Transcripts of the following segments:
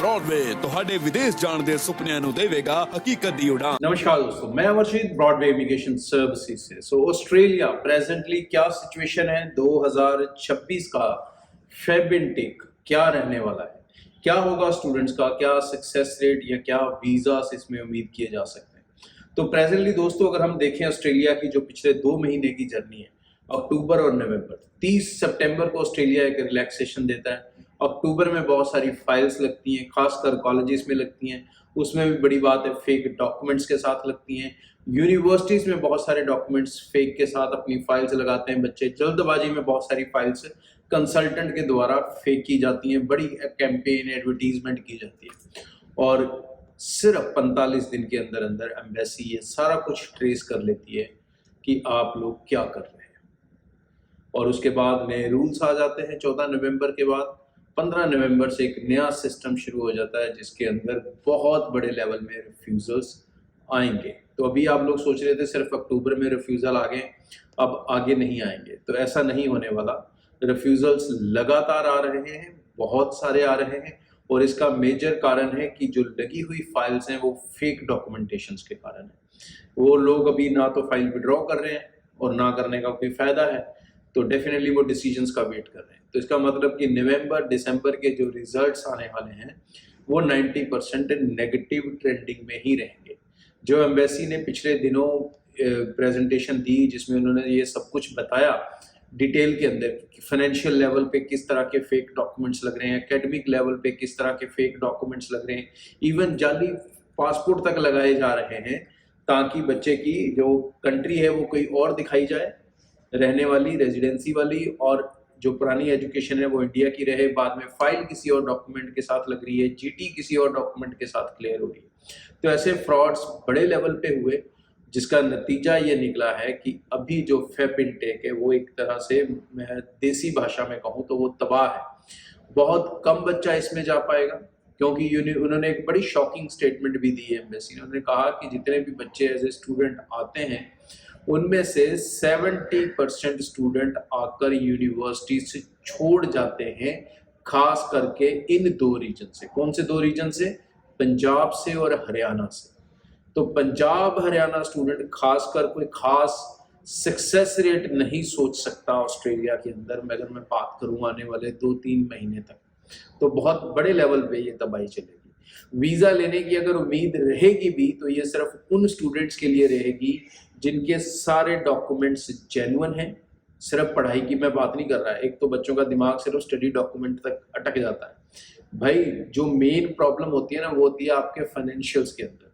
Broadway ਤੁਹਾਡੇ ਵਿਦੇਸ਼ ਜਾਣ ਦੇ ਸੁਪਨਿਆਂ ਨੂੰ ਦੇਵੇਗਾ ਹਕੀਕਤ ਦੀ ਉਡਾਨ। नमस्कार दोस्तों, मैं अमरजीत ब्रॉडवे इमिग्रेशन सर्विसेज से। ऑस्ट्रेलिया प्रेजेंटली क्या सिचुएशन है, 2026 का फेब इनटेक क्या रहने वाला है, क्या होगा स्टूडेंट्स का, क्या सक्सेस रेट या क्या वीजा इसमें उम्मीद किए जा सकते हैं। तो प्रेजेंटली दोस्तों अगर हम देखें ऑस्ट्रेलिया की जो पिछले 2 महीने की जर्नी है, अक्टूबर और नवंबर, 30 सितंबर को ऑस्ट्रेलिया एक रिलैक्सेशन देता है। अक्टूबर में बहुत सारी फाइल्स लगती हैं, खासकर कॉलेजेस में लगती हैं, उसमें भी बड़ी बात है फेक डॉक्यूमेंट्स के साथ लगती हैं। यूनिवर्सिटीज़ में बहुत सारे डॉक्यूमेंट्स फेक के साथ अपनी फाइल्स लगाते हैं बच्चे। जल्दबाजी में बहुत सारी फाइल्स कंसल्टेंट के द्वारा फेक की जाती हैं, बड़ी कैंपेन एडवर्टीजमेंट की जाती है और सिर्फ 45 दिन के अंदर अंदर एम्बेसी ये सारा कुछ ट्रेस कर लेती है कि आप लोग क्या कर रहे हैं। और उसके बाद नए रूल्स आ जाते हैं 14 नवंबर के बाद। 15 नवंबर से एक नया सिस्टम शुरू हो जाता है जिसके अंदर बहुत बड़े लेवल में रिफ्यूज़ल्स आएंगे। तो अभी आप लोग सोच रहे थे सिर्फ अक्टूबर में रिफ्यूज़ल आ गए, अब आगे नहीं आएंगे, तो ऐसा नहीं होने वाला। रिफ्यूज़ल्स लगातार आ रहे हैं, बहुत सारे आ रहे हैं और इसका मेजर कारण है कि जो लगी हुई फाइल्स हैं वो फेक डॉक्यूमेंटेशंस के कारण है। वो लोग अभी ना तो फाइल विड्रॉ कर रहे हैं और ना करने का कोई फ़ायदा है, तो डेफिनेटली वो डिसीजंस का वेट कर रहे हैं। तो इसका मतलब कि नवंबर दिसंबर के जो रिजल्ट्स आने वाले हैं वो 90% नेगेटिव ट्रेंडिंग में ही रहेंगे। जो एम्बेसी ने पिछले दिनों प्रेजेंटेशन दी जिसमें उन्होंने ये सब कुछ बताया डिटेल के अंदर कि फाइनेंशियल लेवल पे किस तरह के फेक डॉक्यूमेंट्स लग रहे हैं, एकेडमिक लेवल पे किस तरह के फेक डॉक्यूमेंट्स लग रहे हैं, इवन जाली पासपोर्ट तक लगाए जा रहे हैं ताकि बच्चे की जो कंट्री है वो कोई और दिखाई जाए, रहने वाली रेजिडेंसी वाली, और जो पुरानी एजुकेशन है वो इंडिया की रहे। बाद में फाइल किसी और डॉक्यूमेंट के साथ लग रही है, जीटी किसी और डॉक्यूमेंट के साथ क्लियर हो रही है। तो ऐसे फ्रॉड्स बड़े लेवल पे हुए जिसका नतीजा ये निकला है कि अभी जो फेब इनटेक है वो एक तरह से, मैं देसी भाषा में कहूँ तो वो तबाह है। बहुत कम बच्चा इसमें जा पाएगा क्योंकि उन्होंने एक बड़ी शॉकिंग स्टेटमेंट भी दी है एम्बेसी ने। उन्होंने कहा कि जितने भी बच्चे एज ए स्टूडेंट आते हैं उनमें से 70% स्टूडेंट आकर यूनिवर्सिटी से छोड़ जाते हैं, खास करके इन 2 रीजन से। कौन से 2 रीजन से? पंजाब से और हरियाणा से। तो पंजाब हरियाणा स्टूडेंट खासकर कोई खास सक्सेस रेट नहीं सोच सकता ऑस्ट्रेलिया के अंदर। अगर मैं बात करूं आने वाले 2-3 महीने तक, तो बहुत बड़े लेवल पे ये तबाही चलेगी। वीज़ा लेने की अगर उम्मीद रहेगी भी तो ये सिर्फ उन स्टूडेंट्स के लिए रहेगी जिनके सारे डॉक्यूमेंट्स जेन्युइन हैं। सिर्फ पढ़ाई की मैं बात नहीं कर रहा है, एक तो बच्चों का दिमाग सिर्फ स्टडी डॉक्यूमेंट तक अटक जाता है। भाई जो मेन प्रॉब्लम होती है ना वो होती है आपके फाइनेंशियल्स के अंदर।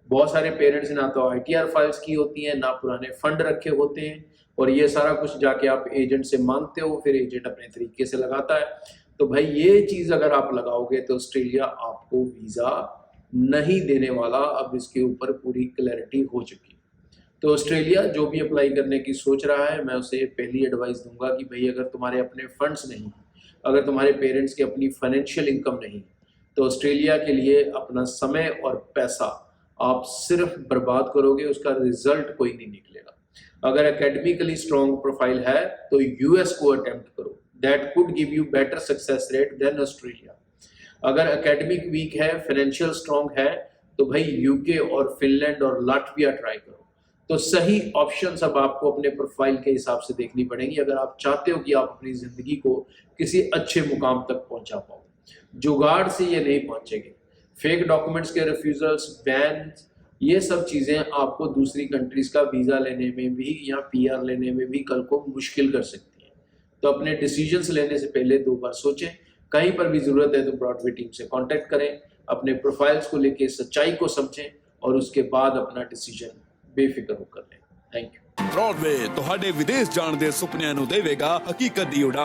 बहुत सारे पेरेंट्स ने ना तो ITR फाइल्स की होती हैं, ना पुराने फंड रखे होते हैं, और ये सारा कुछ जाके आप एजेंट से मांगते हो, फिर एजेंट अपने तरीके से लगाता है। तो भाई ये चीज़ अगर आप लगाओगे तो ऑस्ट्रेलिया आपको वीज़ा नहीं देने वाला। अब इसके ऊपर पूरी क्लैरिटी हो चुकी है। तो ऑस्ट्रेलिया जो भी अप्लाई करने की सोच रहा है, मैं उसे पहली एडवाइस दूंगा कि भाई अगर तुम्हारे अपने फंड्स नहीं, अगर तुम्हारे पेरेंट्स की अपनी फाइनेंशियल इनकम नहीं, तो ऑस्ट्रेलिया के लिए अपना समय और पैसा आप सिर्फ बर्बाद करोगे, उसका रिजल्ट कोई नहीं निकलेगा। अगर एकेडमिकली स्ट्रॉन्ग प्रोफाइल है तो US को अटेम्प्ट करो, that could give you better success rate than Australia. अगर एकेडमिक वीक है, फाइनेंशियल स्ट्रॉन्ग है, तो भाई UK और फिनलैंड और लाटविया ट्राई करो। तो सही ऑप्शंस अब आपको अपने प्रोफाइल के हिसाब से देखनी पड़ेंगी अगर आप चाहते हो कि आप अपनी ज़िंदगी को किसी अच्छे मुकाम तक पहुंचा पाओ। जुगाड़ से ये नहीं पहुंचेंगे। फेक डॉक्यूमेंट्स के रिफ्यूज़ल्स, बैन, ये सब चीज़ें आपको दूसरी कंट्रीज़ का वीज़ा लेने में भी या PR लेने में भी कल को मुश्किल कर सकती हैं। तो अपने डिसीजंस लेने से पहले 2 बार सोचें। कहीं पर भी ज़रूरत है तो ब्रॉडवे टीम से कॉन्टैक्ट करें, अपने प्रोफाइल्स को लेके सच्चाई को समझें और उसके बाद अपना डिसीजन बेफिक्र होकर लें। Thank you. ब्रॉडवे ਤੁਹਾਡੇ ਵਿਦੇਸ਼ ਜਾਣ ਦੇ ਸੁਪਨਿਆਂ ਨੂੰ ਦੇਵੇਗਾ ਹਕੀਕਤ ਦੀ ਉਡਾਨ।